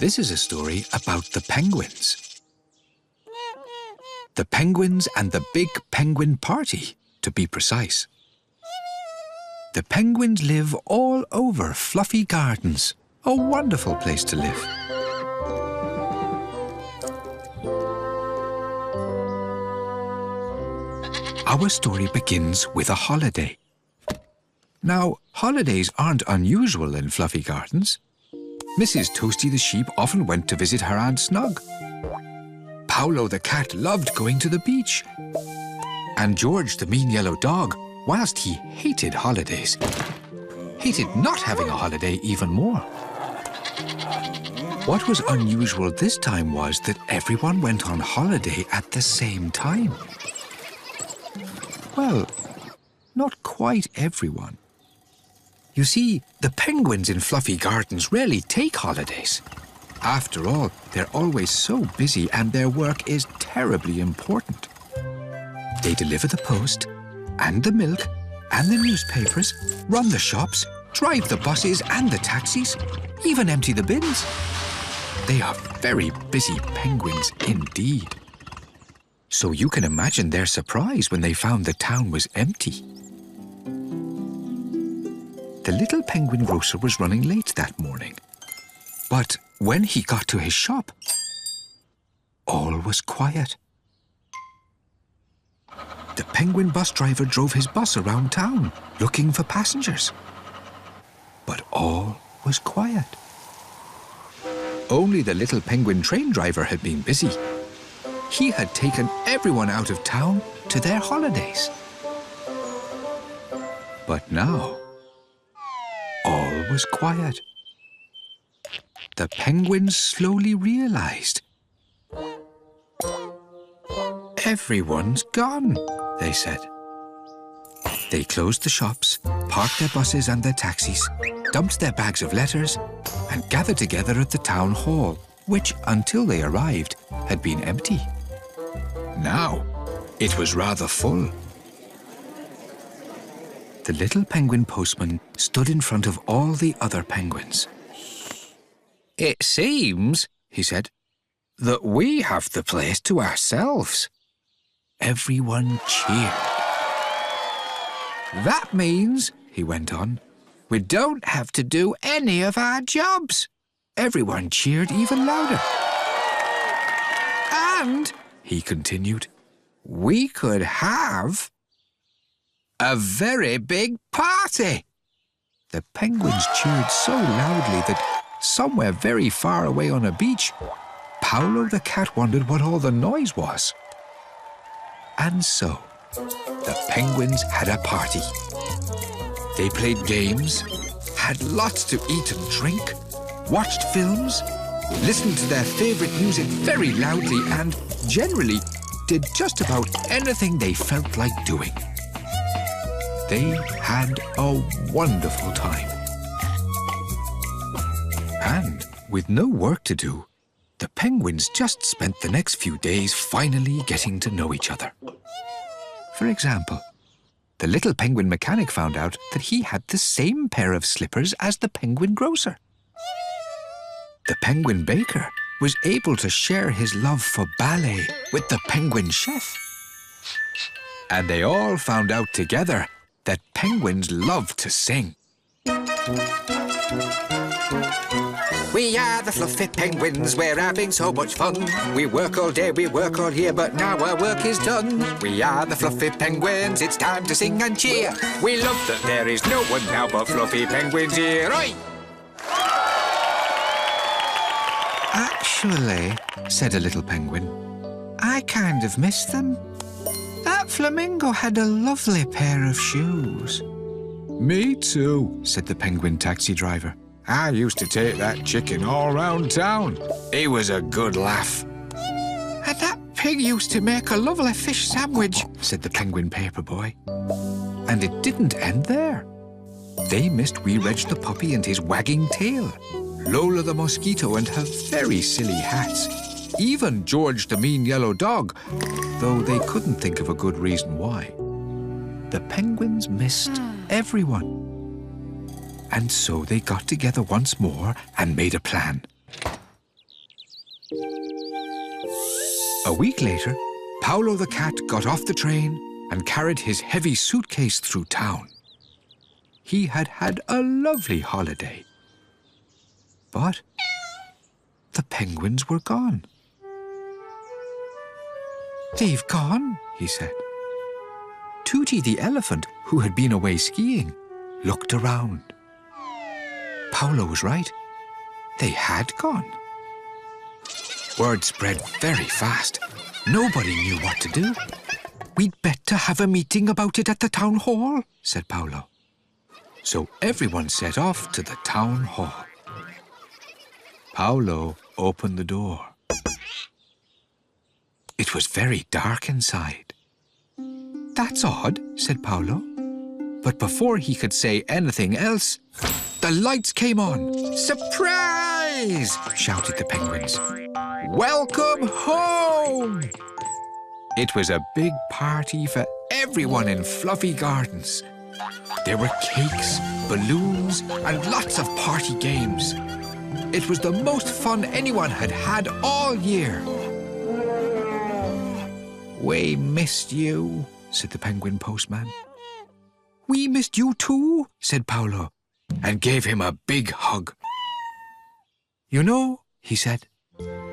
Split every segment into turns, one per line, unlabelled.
This is a story about the penguins. The penguins and the Big Penguin Party, to be precise. The penguins live all over fluffy gardens, a wonderful place to live. Our story begins with a holiday. Now, holidays aren't unusual in fluffy gardens. Mrs. Toasty the sheep often went to visit her Aunt Snug. Paolo the cat loved going to the beach. And George the mean yellow dog, whilst he hated holidays, hated not having a holiday even more. What was unusual this time was that everyone went on holiday at the same time. Well, not quite everyone. You see, the penguins in fluffy gardens rarely take holidays. After all, they're always so busy and their work is terribly important. They deliver the post, and the milk, and the newspapers, run the shops, drive the buses and the taxis, even empty the bins. They are very busy penguins indeed. So you can imagine their surprise when they found the town was empty. The little penguin grocer was running late that morning. But when he got to his shop, all was quiet. The penguin bus driver drove his bus around town, looking for passengers. But all was quiet. Only the little penguin train driver had been busy. He had taken everyone out of town to their holidays. But now, all was quiet. The penguins slowly realized. Everyone's gone, they said. They closed the shops, parked their buses and their taxis, dumped their bags of letters, and gathered together at the town hall, which, until they arrived, had been empty. Now, it was rather full. The little penguin postman stood in front of all the other penguins. "It seems," he said, "that we have the place to ourselves." Everyone cheered. "That means," he went on, "we don't have to do any of our jobs." Everyone cheered even louder. "And," he continued, "we could have a very big party." The penguins cheered so loudly that somewhere very far away on a beach, Paolo the cat wondered what all the noise was. And so, the penguins had a party. They played games, had lots to eat and drink, watched films, listened to their favourite music very loudly, and generally did just about anything they felt like doing. They had a wonderful time. And with no work to do, the penguins just spent the next few days finally getting to know each other. For example, the little penguin mechanic found out that he had the same pair of slippers as the penguin grocer. The penguin baker was able to share his love for ballet with the penguin chef. And they all found out together that penguins love to sing. We are the fluffy penguins, we're having so much fun. We work all day, we work all year, but now our work is done. We are the fluffy penguins, it's time to sing and cheer. We love that there is no one now but fluffy penguins here. Oi! Actually, said a little penguin, I kind of miss them. That flamingo had a lovely pair of shoes. Me too, said the penguin taxi driver. I used to take that chicken all round town. He was a good laugh. And that pig used to make a lovely fish sandwich, said the penguin paperboy. And it didn't end there. They missed Wee Reg the puppy and his wagging tail, Lola the mosquito and her very silly hats, even George the mean yellow dog, though they couldn't think of a good reason why. The penguins missed everyone. And so they got together once more and made a plan. A week later, Paolo the cat got off the train and carried his heavy suitcase through town. He had had a lovely holiday. But the penguins were gone. "They've gone," he said. Tooty the elephant, who had been away skiing, looked around. Paolo was right. They had gone. Word spread very fast. Nobody knew what to do. "We'd better have a meeting about it at the town hall," said Paolo. So everyone set off to the town hall. Paolo opened the door. It was very dark inside. "That's odd," said Paolo. But before he could say anything else, the lights came on. "Surprise!" shouted the penguins. "Welcome home!" It was a big party for everyone in Fluffy Gardens. There were cakes, balloons, and lots of party games. It was the most fun anyone had had all year. "We missed you," said the penguin postman. "We missed you too," said Paolo, and gave him a big hug. "You know," he said,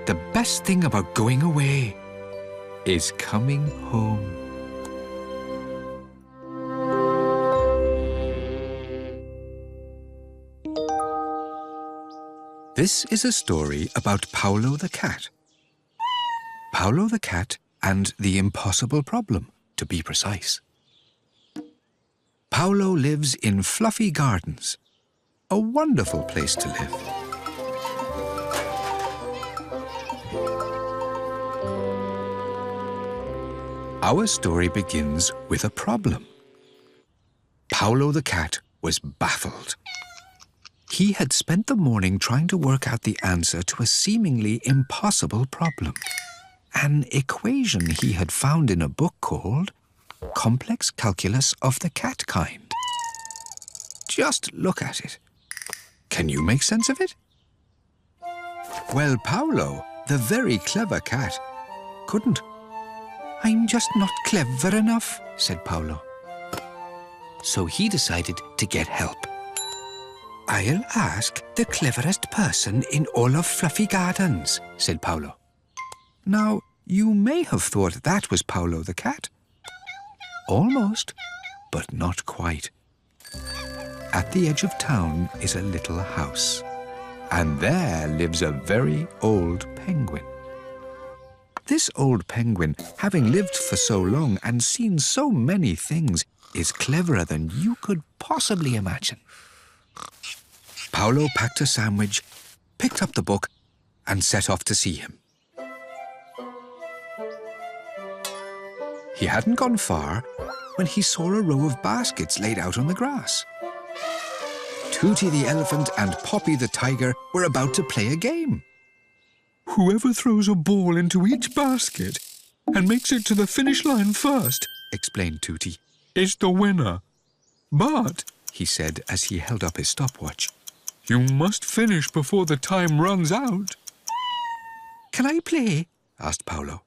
"the best thing about going away is coming home." This is a story about Paolo the cat. Paolo the cat and the impossible problem, to be precise. Paolo lives in Fluffy Gardens, a wonderful place to live. Our story begins with a problem. Paolo the cat was baffled. He had spent the morning trying to work out the answer to a seemingly impossible problem. An equation he had found in a book called Complex Calculus of the Cat Kind. Just look at it. Can you make sense of it? Well, Paolo, the very clever cat, couldn't. "I'm just not clever enough," said Paolo. So he decided to get help. "I'll ask the cleverest person in all of Fluffy Gardens," said Paolo. Now, you may have thought that was Paolo the cat. Almost, but not quite. At the edge of town is a little house, and there lives a very old penguin. This old penguin, having lived for so long and seen so many things, is cleverer than you could possibly imagine. Paolo packed a sandwich, picked up the book, and set off to see him. He hadn't gone far when he saw a row of baskets laid out on the grass. Tooty the elephant and Hoppy the tiger were about to play a game. "Whoever throws a ball into each basket and makes it to the finish line first," explained Tooty, "is the winner. But," he said as he held up his stopwatch, "you must finish before the time runs out." "Can I play?" asked Paolo.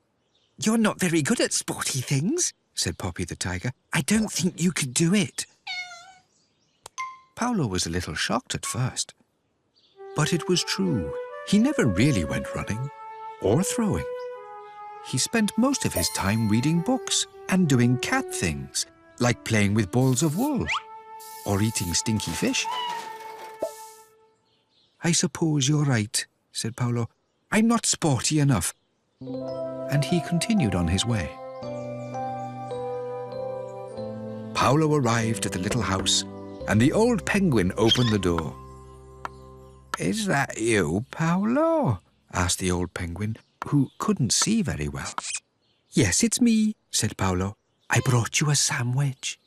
"You're not very good at sporty things," said Hoppy the tiger. "I don't think you could do it." Paolo was a little shocked at first. But it was true. He never really went running or throwing. He spent most of his time reading books and doing cat things, like playing with balls of wool or eating stinky fish. "I suppose you're right," said Paolo. "I'm not sporty enough." And he continued on his way. Paolo arrived at the little house, and the old penguin opened the door. "Is that you, Paolo?" asked the old penguin, who couldn't see very well. "Yes, it's me," said Paolo. "I brought you a sandwich."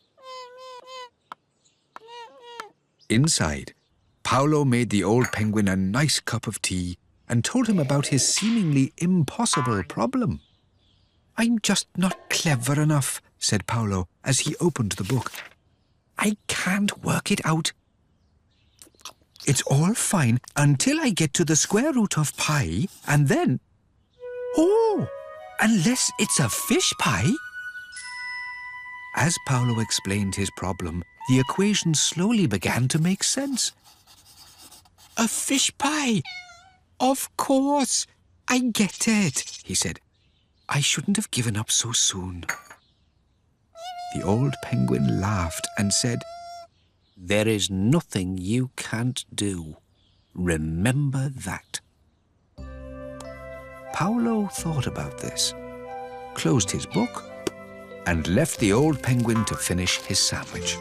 Inside, Paolo made the old penguin a nice cup of tea and told him about his seemingly impossible problem. "I'm just not clever enough," said Paolo as he opened the book. "I can't work it out. It's all fine until I get to the square root of pi, and then... Oh, Unless it's a fish pie. As Paolo explained his problem, the equation slowly began to make sense. A fish pie! Of course! I get it, he said. I shouldn't have given up so soon. The old penguin laughed and said, There is nothing you can't do. Remember that. Paolo thought about this, closed his book, and left the old penguin to finish his sandwich.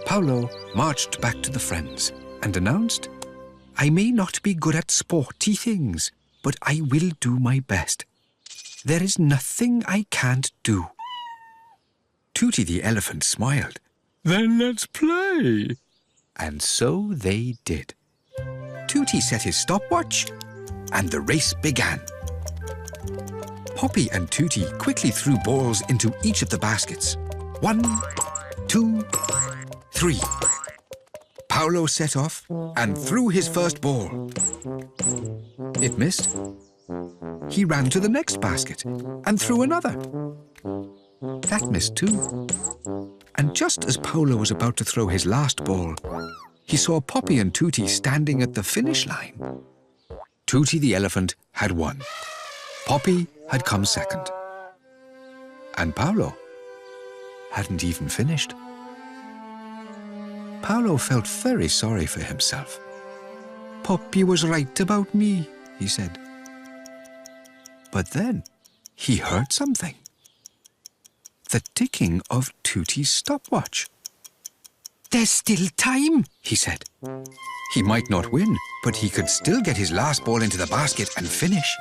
Paolo marched back to the friends and announced, I may not be good at sporty things, but I will do my best. There is nothing I can't do. Tooty the elephant smiled. Then let's play. And so they did. Tooty set his stopwatch, and the race began. Hoppy and Tooty quickly threw balls into each of the baskets. 1, 2, 3. Paolo set off and threw his first ball. It missed. He ran to the next basket and threw another. That missed too. And just as Paolo was about to throw his last ball, he saw Poppy and Tooty standing at the finish line. Tooty the elephant had won. Poppy had come second. And Paolo hadn't even finished. Paolo felt very sorry for himself. Poppy was right about me, he said. But then he heard something. The ticking of Tooty's stopwatch. There's still time, he said. He might not win, but he could still get his last ball into the basket and finish.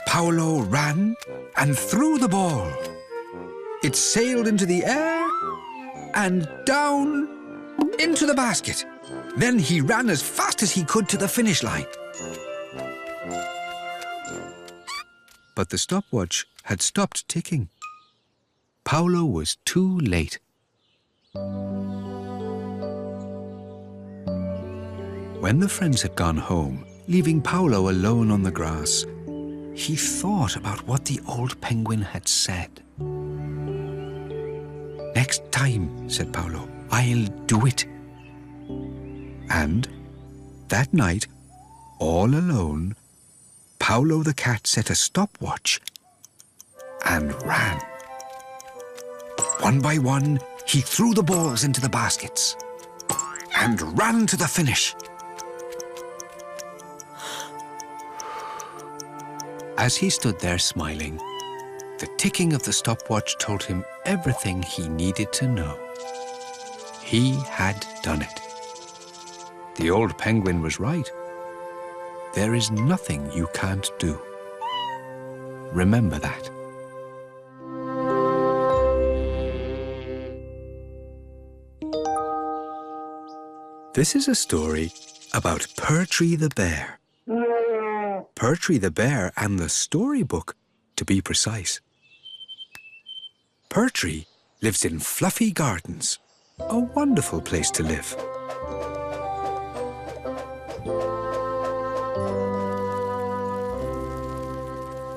Paolo ran and threw the ball. It sailed into the air and down into the basket. Then he ran as fast as he could to the finish line. But the stopwatch had stopped ticking. Paolo was too late. When the friends had gone home, leaving Paolo alone on the grass, he thought about what the old penguin had said. Next time, said Paolo, I'll do it. And that night, all alone, Paolo the cat set a stopwatch and ran. One by one, he threw the balls into the baskets and ran to the finish. As he stood there smiling, the ticking of the stopwatch told him everything he needed to know. He had done it. The old penguin was right. There is nothing you can't do. Remember that. This is a story about Pertree the bear. Pertree the bear and the storybook, to be precise. Pertree lives in fluffy gardens, a wonderful place to live.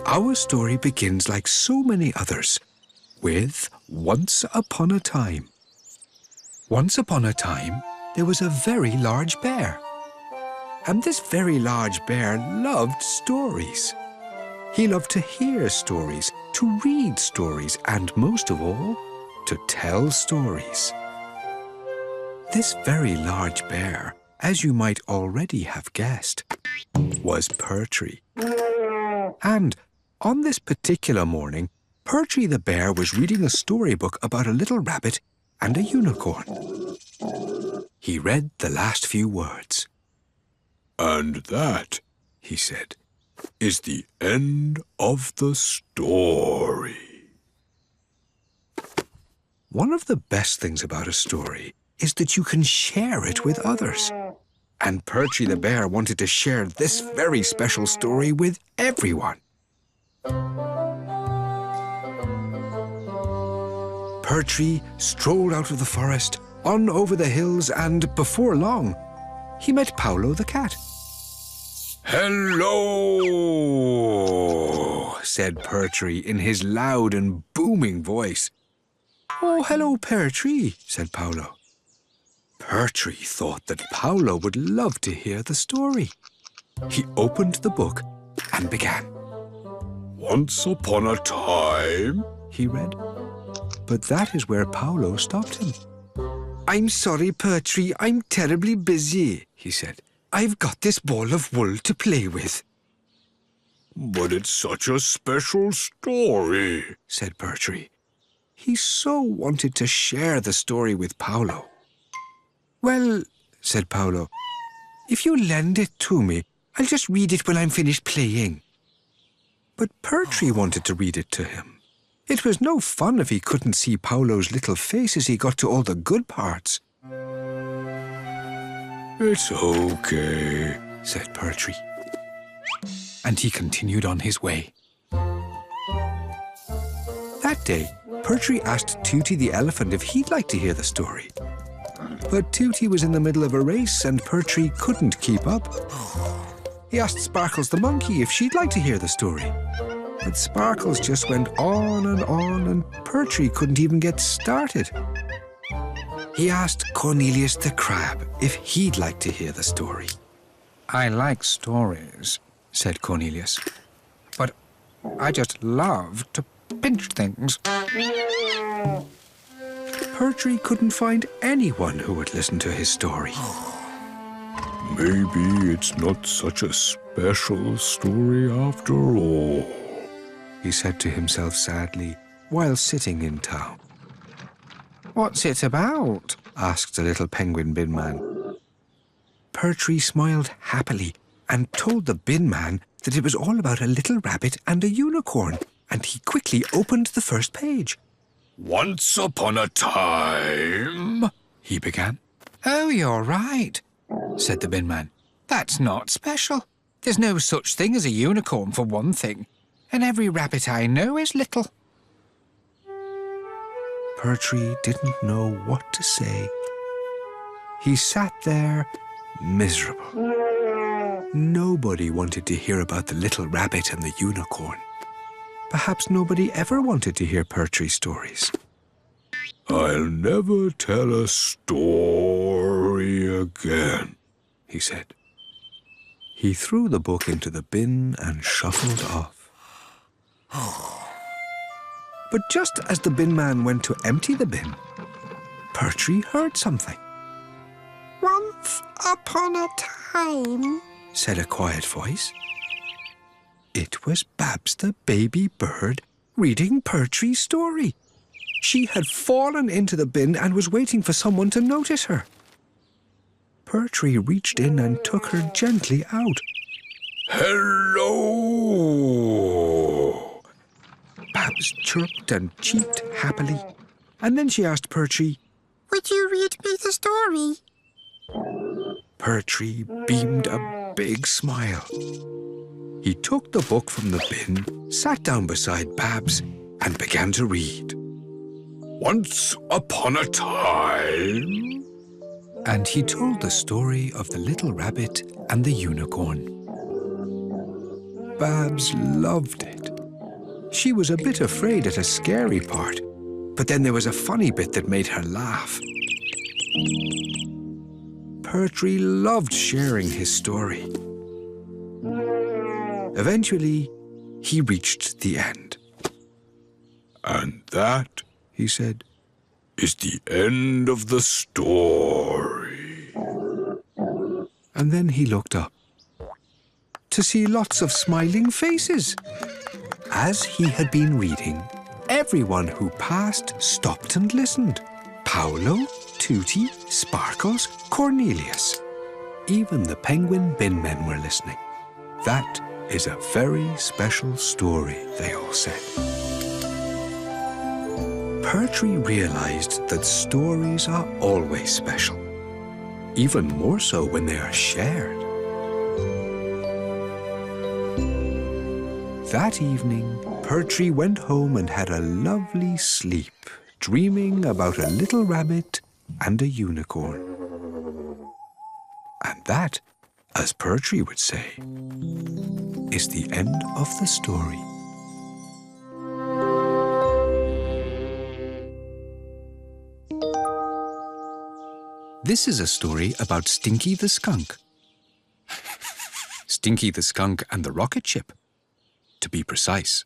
Our story begins like so many others, with Once Upon a Time. Once upon a time, there was a very large bear. And this very large bear loved stories. He loved to hear stories, to read stories, and most of all, to tell stories. This very large bear, as you might already have guessed, was Pertree. And on this particular morning, Pertree the bear was reading a storybook about a little rabbit and a unicorn. He read the last few words. And that, he said, is the end of the story. One of the best things about a story is that you can share it with others. And Pertree the bear wanted to share this very special story with everyone. Pertree strolled out of the forest, on over the hills, and before long, he met Paolo the cat. "Hello," said Pertree in his loud and booming voice. "Oh, hello, Pertree," said Paolo. Pertree thought that Paolo would love to hear the story. He opened the book and began. "Once upon a time," he read. But that is where Paolo stopped him. "I'm sorry, Pertree, I'm terribly busy," he said. "I've got this ball of wool to play with." "But it's such a special story," said Pertree. He so wanted to share the story with Paolo. "Well," said Paolo, "if you lend it to me, I'll just read it when I'm finished playing." But Pertree wanted to read it to him. It was no fun if he couldn't see Paolo's little face as he got to all the good parts. "It's okay," said Pertree. And he continued on his way. That day, Pertree asked Tooty the elephant if he'd like to hear the story. But Tooty was in the middle of a race and Pertree couldn't keep up. He asked Sparkles the monkey if she'd like to hear the story. But Sparkles just went on and Pertree couldn't even get started. He asked Cornelius the crab if he'd like to hear the story. "I like stories," said Cornelius, "but I just love to pinch things." Pertree couldn't find anyone who would listen to his story. "Maybe it's not such a special story after all," he said to himself sadly while sitting in town. "What's it about?" asked the little penguin bin man. Pertree smiled happily and told the bin man that it was all about a little rabbit and a unicorn, and he quickly opened the first page. "Once upon a time," he began. "Oh, you're right," said the bin man. "That's not special. There's no such thing as a unicorn, for one thing, and every rabbit I know is little." Pertree didn't know what to say. He sat there, miserable. Nobody wanted to hear about the little rabbit and the unicorn. Perhaps nobody ever wanted to hear Pertree's stories. "I'll never tell a story again," he said. He threw the book into the bin and shuffled off. But just as the bin man went to empty the bin, Pertree heard something. "Once upon a time," said a quiet voice. It was Babs the baby bird reading Pertree's story. She had fallen into the bin and was waiting for someone to notice her. Pertree reached in and took her gently out. "Hello!" Babs chirped and cheeped happily, and then she asked Pertree, "Would you read me the story?" Pertree beamed a big smile. He took the book from the bin, sat down beside Babs, and began to read. "Once upon a time," and he told the story of the little rabbit and the unicorn. Babs loved it. She was a bit afraid at a scary part, but then there was a funny bit that made her laugh. Pertree loved sharing his story. Eventually, he reached the end. "And that," he said, "is the end of the story." And then he looked up to see lots of smiling faces. As he had been reading, everyone who passed stopped and listened. Paolo, Tooty, Sparkles, Cornelius. Even the penguin bin men were listening. "That is a very special story," they all said. Pertree realized that stories are always special, even more so when they are shared. That evening, Pertree went home and had a lovely sleep, dreaming about a little rabbit and a unicorn. And that as Pertree would say, is the end of the story. This is a story about Stinky the Skunk. Stinky the Skunk and the rocket ship, to be precise.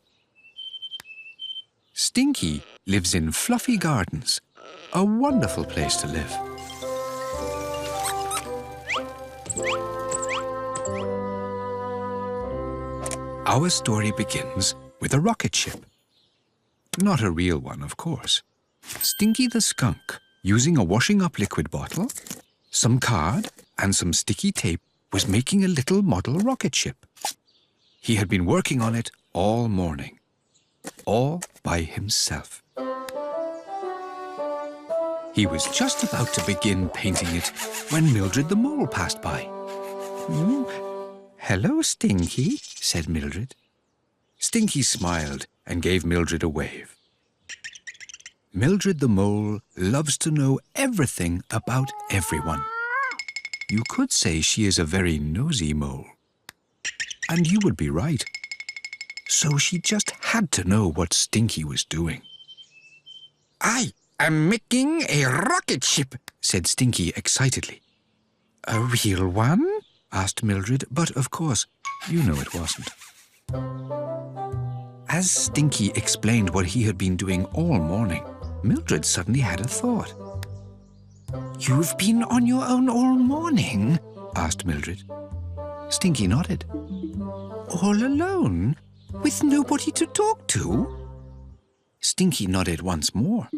Stinky lives in Fluffy Gardens, a wonderful place to live. Our story begins with a rocket ship. Not a real one, of course. Stinky the Skunk, using a washing-up liquid bottle, some card and some sticky tape, was making a little model rocket ship. He had been working on it all morning, all by himself. He was just about to begin painting it when Mildred the Mole passed by. "Hello, Stinky," said Mildred. Stinky smiled and gave Mildred a wave. Mildred the Mole loves to know everything about everyone. You could say she is a very nosy mole. And you would be right. So she just had to know what Stinky was doing. "I am making a rocket ship," said Stinky excitedly. "A real one?" asked Mildred, but of course, you know it wasn't. As Stinky explained what he had been doing all morning, Mildred suddenly had a thought. "You've been on your own all morning?" asked Mildred. Stinky nodded. "All alone? With nobody to talk to?" Stinky nodded once more.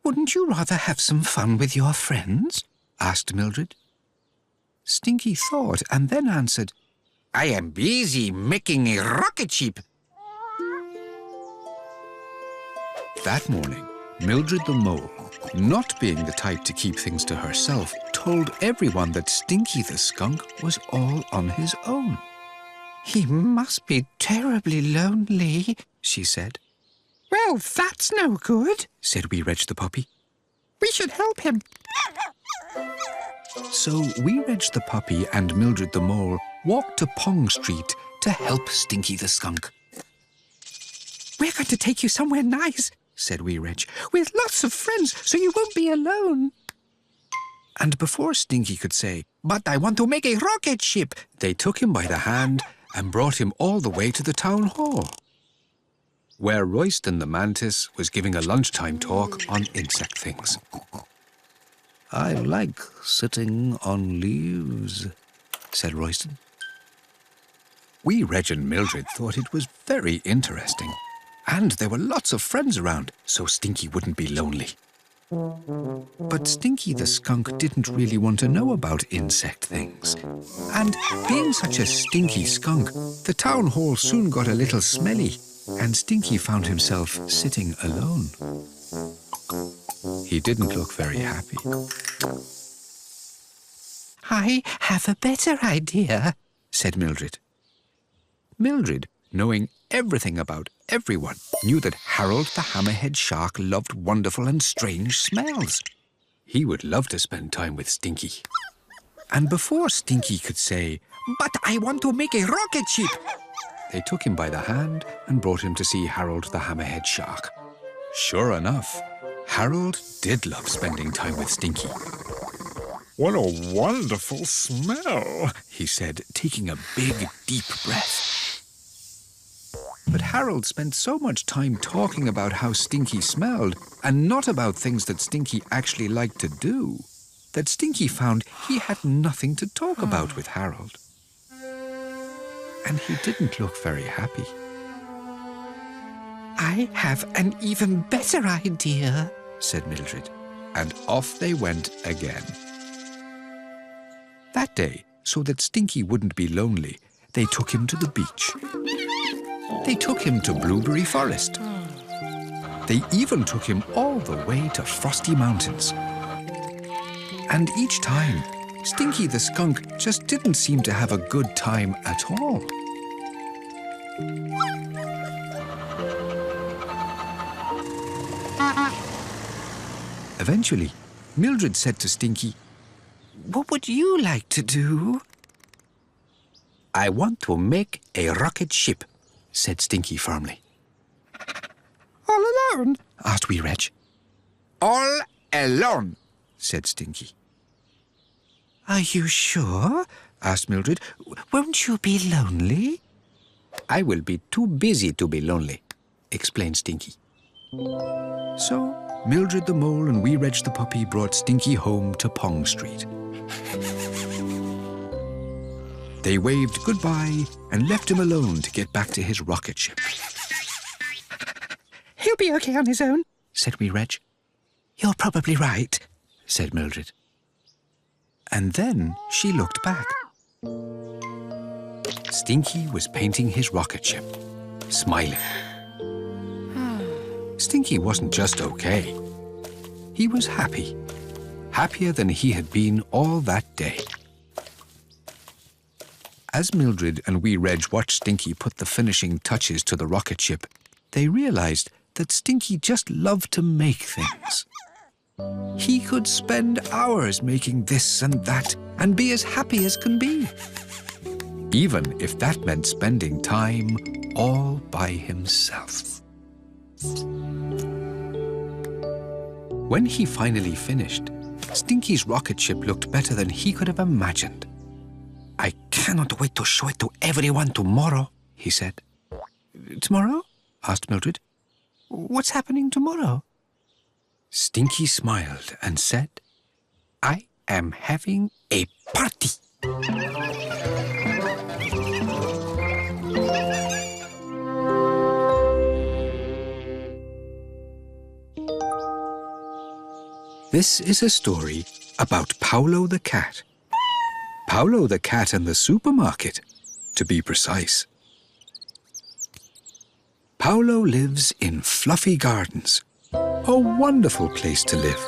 "Wouldn't you rather have some fun with your friends?" asked Mildred. Stinky thought and then answered, "I am busy making a rocket ship." That morning, Mildred the Mole, not being the type to keep things to herself, told everyone that Stinky the Skunk was all on his own. "He must be terribly lonely," she said. "Well, that's no good," said Wee Reg the puppy. "We should help him." So Wee Reg the puppy and Mildred the Mole walked to Pong Street to help Stinky the Skunk. "We're going to take you somewhere nice," said Wee Reg, "with lots of friends, so you won't be alone." And before Stinky could say, "But I want to make a rocket ship," they took him by the hand and brought him all the way to the town hall, where Royston the mantis was giving a lunchtime talk on insect things. "I like sitting on leaves," said Royston. Wee Reg and Mildred thought it was very interesting, and there were lots of friends around, so Stinky wouldn't be lonely. But Stinky the Skunk didn't really want to know about insect things. And being such a stinky skunk, the town hall soon got a little smelly, and Stinky found himself sitting alone. He didn't look very happy. "I have a better idea," said Mildred. Mildred, knowing everything about everyone, knew that Harold the hammerhead shark loved wonderful and strange smells. He would love to spend time with Stinky. And before Stinky could say, "But I want to make a rocket ship," they took him by the hand and brought him to see Harold the hammerhead shark. Sure enough, Harold did love spending time with Stinky. "What a wonderful smell," he said, taking a big, deep breath. But Harold spent so much time talking about how Stinky smelled and not about things that Stinky actually liked to do, that Stinky found he had nothing to talk about with Harold. And he didn't look very happy. "I have an even better idea," said Mildred, and off they went again. That day, so that Stinky wouldn't be lonely, they took him to the beach. They took him to Blueberry Forest. They even took him all the way to Frosty Mountains. And each time, Stinky the Skunk just didn't seem to have a good time at all. Eventually, Mildred said to Stinky, what would you like to do? I want to make a rocket ship, said Stinky firmly. All alone? Asked Wee Reg. All alone, said Stinky. Are you sure? Asked Mildred. Won't you be lonely? I will be too busy to be lonely, explained Stinky. So Mildred the Mole and Wee Reg the Puppy brought Stinky home to Pong Street. They waved goodbye and left him alone to get back to his rocket ship. He'll be okay on his own, said Wee Reg. You're probably right, said Mildred. And then she looked back. Stinky was painting his rocket ship, smiling. Stinky wasn't just okay. He was happy. Happier than he had been all that day. As Mildred and Wee Reg watched Stinky put the finishing touches to the rocket ship, they realized that Stinky just loved to make things. He could spend hours making this and that and be as happy as can be, even if that meant spending time all by himself. When he finally finished, Stinky's rocket ship looked better than he could have imagined. I cannot wait to show it to everyone tomorrow, he said. Tomorrow? Asked Mildred. What's happening tomorrow? Stinky smiled and said, I am having a party. This is a story about Paolo the Cat. Paolo the Cat and the supermarket, to be precise. Paolo lives in Fluffy Gardens, a wonderful place to live.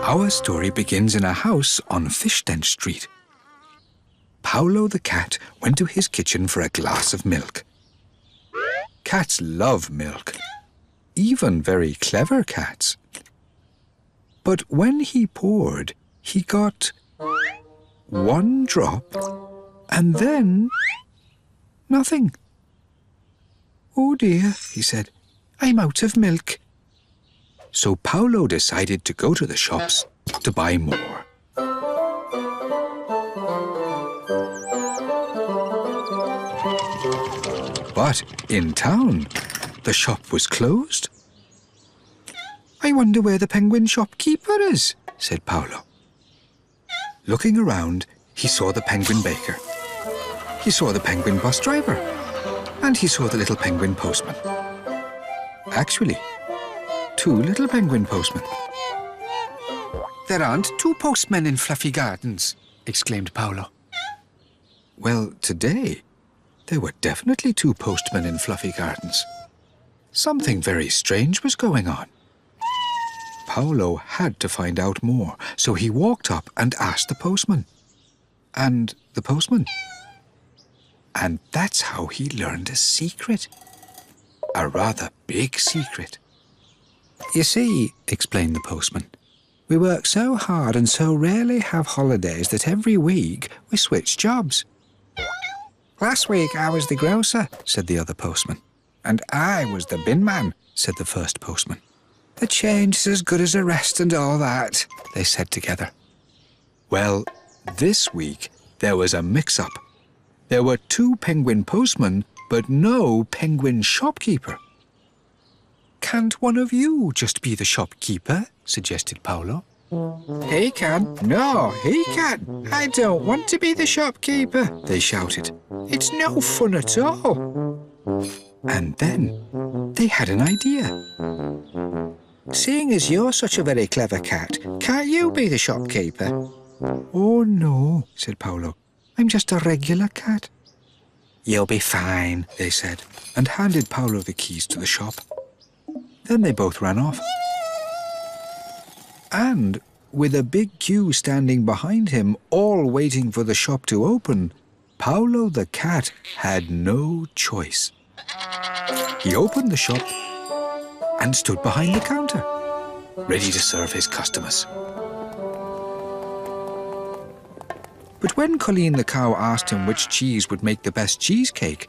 Our story begins in a house on Fishdench Street. Paolo the Cat went to his kitchen for a glass of milk. Cats love milk, even very clever cats. But when he poured, he got one drop and then nothing. Oh dear, he said, I'm out of milk. So Paolo decided to go to the shops to buy more. But in town, the shop was closed. I wonder where the penguin shopkeeper is, said Paolo. Looking around, he saw the penguin baker. He saw the penguin bus driver. And he saw the little penguin postman. Actually, 2 little penguin postmen. There aren't 2 postmen in Fluffy Gardens, exclaimed Paolo. Well, today, there were definitely 2 postmen in Fluffy Gardens. Something very strange was going on. Paolo had to find out more, so he walked up and asked the postman. And the postman. And that's how he learned a secret. A rather big secret. You see, explained the postman, we work so hard and so rarely have holidays that every week we switch jobs. Last week I was the grocer, said the other postman. And I was the bin man, said the first postman. The change is as good as a rest and all that, they said together. Well, this week there was a mix-up. There were 2 penguin postmen, but no penguin shopkeeper. Can't one of you just be the shopkeeper? Suggested Paolo. He can. No, he can. I don't want to be the shopkeeper, they shouted. It's no fun at all. And then they had an idea. Seeing as you're such a very clever cat, can't you be the shopkeeper? Oh, no, said Paolo. I'm just a regular cat. You'll be fine, they said, and handed Paolo the keys to the shop. Then they both ran off. And with a big queue standing behind him, all waiting for the shop to open, Paolo the Cat had no choice. He opened the shop, and stood behind the counter, ready to serve his customers. But when Colleen the cow asked him which cheese would make the best cheesecake,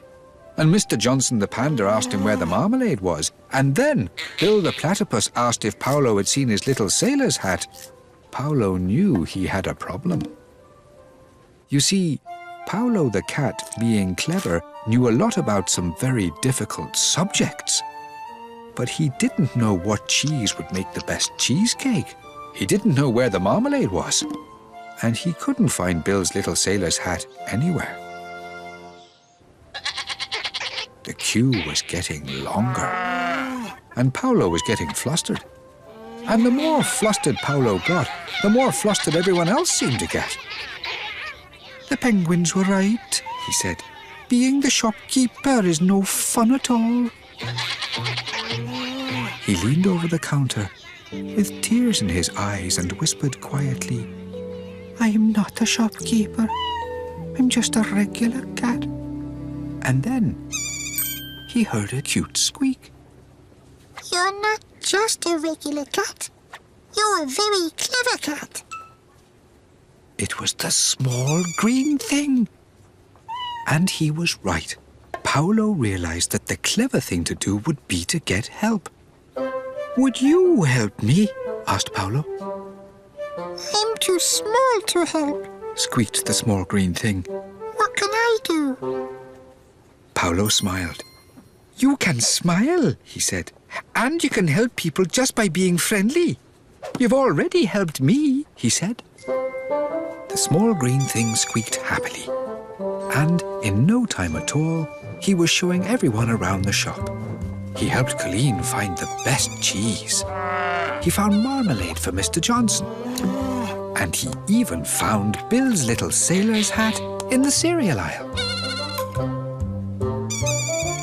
and Mr. Johnson the panda asked him where the marmalade was, and then Bill the platypus asked if Paolo had seen his little sailor's hat, Paolo knew he had a problem. You see, Paolo the cat, being clever, knew a lot about some very difficult subjects. But he didn't know what cheese would make the best cheesecake. He didn't know where the marmalade was. And he couldn't find Bill's little sailor's hat anywhere. The queue was getting longer, and Paolo was getting flustered. And the more flustered Paolo got, the more flustered everyone else seemed to get. "The penguins were right," he said. "Being the shopkeeper is no fun at all." He leaned over the counter with tears in his eyes and whispered quietly, "I am not a shopkeeper. I'm just a regular cat." And then he heard a cute squeak.
"You're not just a regular cat. You're a very clever cat."
It was the small green thing. And he was right. Paolo realized that the clever thing to do would be to get help. "Would you help me?" asked Paolo.
"I'm too small to help,"
squeaked the small green thing.
"What can I do?"
Paolo smiled. "You can smile," he said, "and you can help people just by being friendly. You've already helped me," he said. The small green thing squeaked happily, and in no time at all, he was showing everyone around the shop. He helped Colleen find the best cheese. He found marmalade for Mr. Johnson. And he even found Bill's little sailor's hat in the cereal aisle.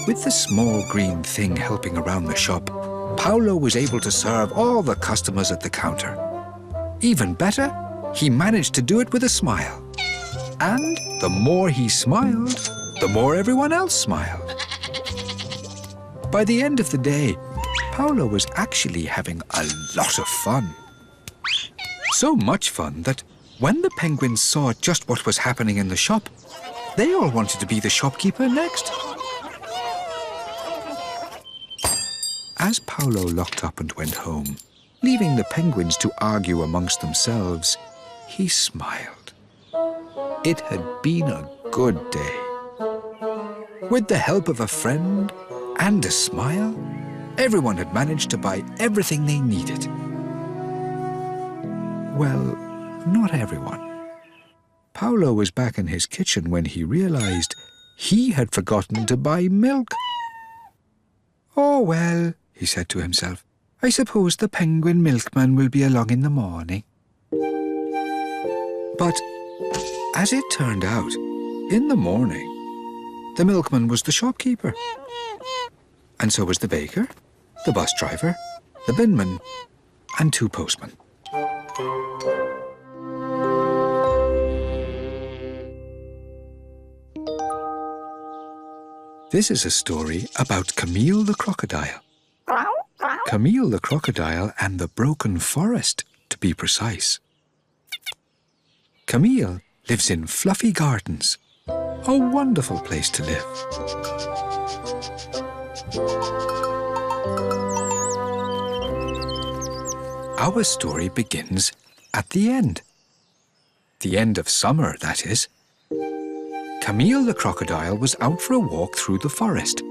With the small green thing helping around the shop, Paolo was able to serve all the customers at the counter. Even better, he managed to do it with a smile. And the more he smiled, the more everyone else smiled. By the end of the day, Paolo was actually having a lot of fun. So much fun that when the penguins saw just what was happening in the shop, they all wanted to be the shopkeeper next. As Paolo locked up and went home, leaving the penguins to argue amongst themselves, he smiled. It had been a good day. With the help of a friend and a smile, everyone had managed to buy everything they needed. Well, not everyone. Paolo was back in his kitchen when he realized he had forgotten to buy milk. "Oh, well," he said to himself, "I suppose the penguin milkman will be along in the morning." But as it turned out, in the morning, the milkman was the shopkeeper. And so was the baker, the bus driver, the binman, and 2 postmen. This is a story about Camille the crocodile. Camille the crocodile and the broken forest, to be precise. Camille lives in fluffy gardens, a wonderful place to live. Our story begins at the end. The end of summer, that is. Camille the crocodile was out for a walk through the forest.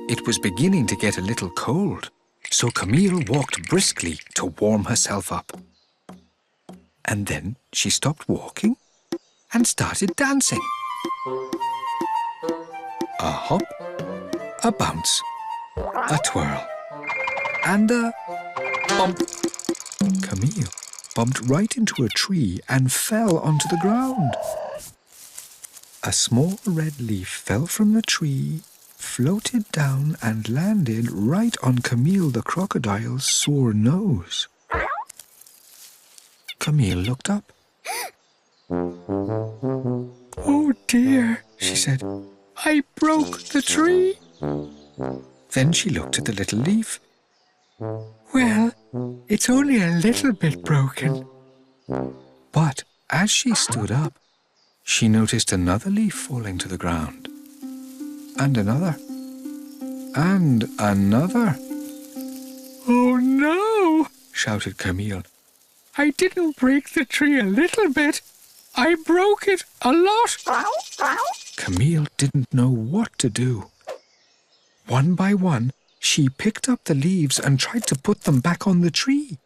It was beginning to get a little cold, so Camille walked briskly to warm herself up. And then she stopped walking and started dancing. A hop, a bounce, a twirl, and a bump. Camille bumped right into a tree and fell onto the ground. A small red leaf fell from the tree, floated down and landed right on Camille the crocodile's sore nose. Camille looked up. "Oh dear," she said, "I broke the tree." Then she looked at the little leaf. Well, it's only a little bit broken. But as she stood up, she noticed another leaf falling to the ground. And another. And another. "Oh no!" shouted Camille. "I didn't break the tree a little bit. I broke it a lot." Camille didn't know what to do. One by one, she picked up the leaves and tried to put them back on the tree.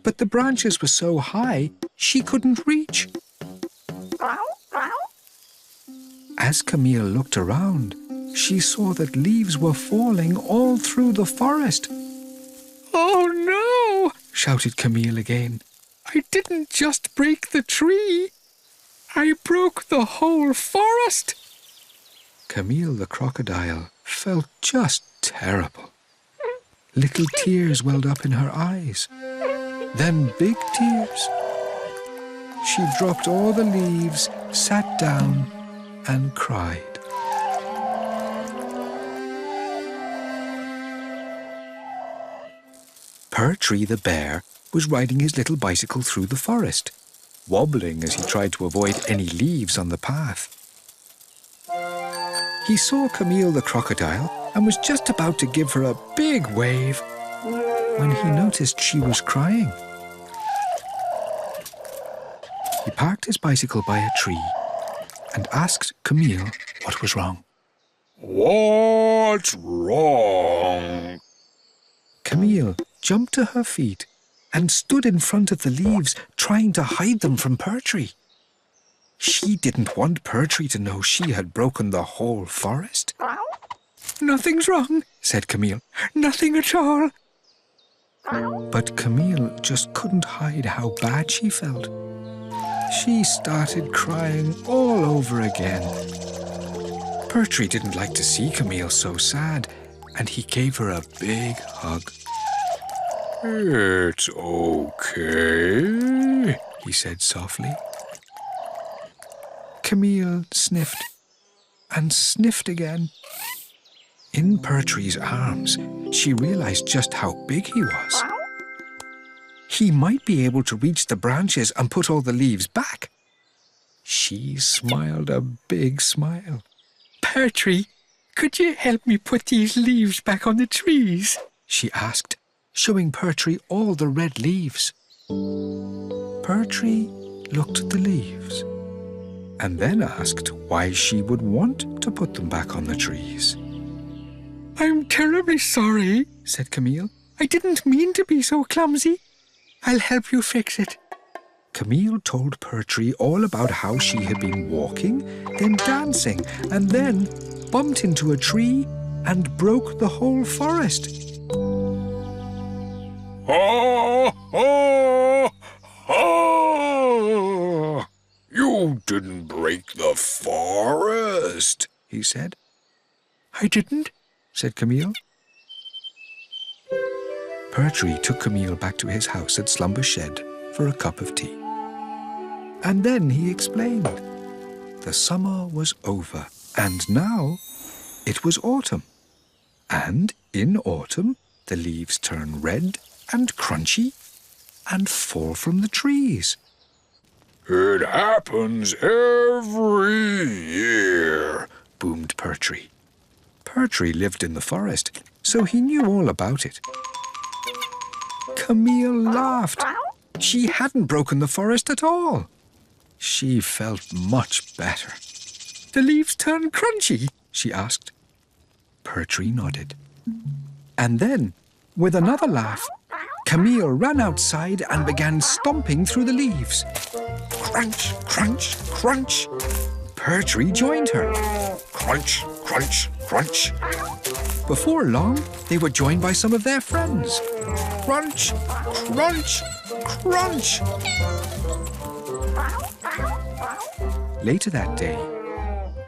But the branches were so high, she couldn't reach. As Camille looked around, she saw that leaves were falling all through the forest. "Oh no!" shouted Camille again. "I didn't just break the tree. I broke the whole forest." Camille the crocodile felt just terrible. Little tears welled up in her eyes, then big tears. She dropped all the leaves, sat down, and cried. Pertree the bear was riding his little bicycle through the forest, wobbling as he tried to avoid any leaves on the path. He saw Camille the crocodile and was just about to give her a big wave when he noticed she was crying. He parked his bicycle by a tree and asked Camille what was wrong. "What's wrong?" Camille jumped to her feet and stood in front of the leaves, trying to hide them from Pertree. She didn't want Pertree to know she had broken the whole forest. "Nothing's wrong," said Camille. "Nothing at all." But Camille just couldn't hide how bad she felt. She started crying all over again. Pertree didn't like to see Camille so sad, and he gave her a big hug. "It's okay," he said softly. Camille sniffed and sniffed again. In Pertree's arms, she realized just how big he was. He might be able to reach the branches and put all the leaves back. She smiled a big smile. "Pertree, could you help me put these leaves back on the trees?" she asked, showing Pertree all the red leaves. Pertree looked at the leaves and then asked why she would want to put them back on the trees. "I'm terribly sorry," said Camille. "I didn't mean to be so clumsy. I'll help you fix it." Camille told Pertree all about how she had been walking, then dancing, and then bumped into a tree and broke the whole forest. "Ha, ha, ha! You didn't break the forest," he said. "I didn't," said Camille. Pertree took Camille back to his house at Slumber Shed for a cup of tea. And then he explained. The summer was over, and now it was autumn. And in autumn, the leaves turn red and crunchy and fall from the trees. "It happens every year," boomed Pertree. Pertree lived in the forest, so he knew all about it. Camille laughed. She hadn't broken the forest at all. She felt much better. "The leaves turn crunchy?" she asked. Pertree nodded. And then, with another laugh, Camille ran outside and began stomping through the leaves. Crunch, crunch, crunch. Pertree joined her. Crunch, crunch, crunch. Before long, they were joined by some of their friends. Crunch, crunch, crunch. Later that day,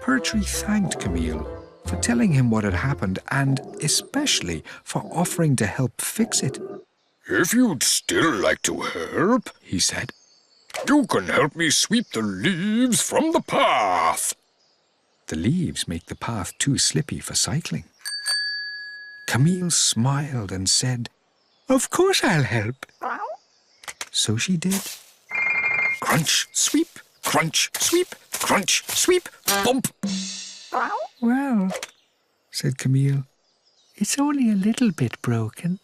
Pertree thanked Camille for telling him what had happened and especially for offering to help fix it. "If you'd still like to help," he said, "you can help me sweep the leaves from the path." The leaves make the path too slippy for cycling. Camille smiled and said, "Of course I'll help." So she did. Crunch, sweep, crunch, sweep, crunch, sweep, bump. "Well," said Camille, "it's only a little bit broken."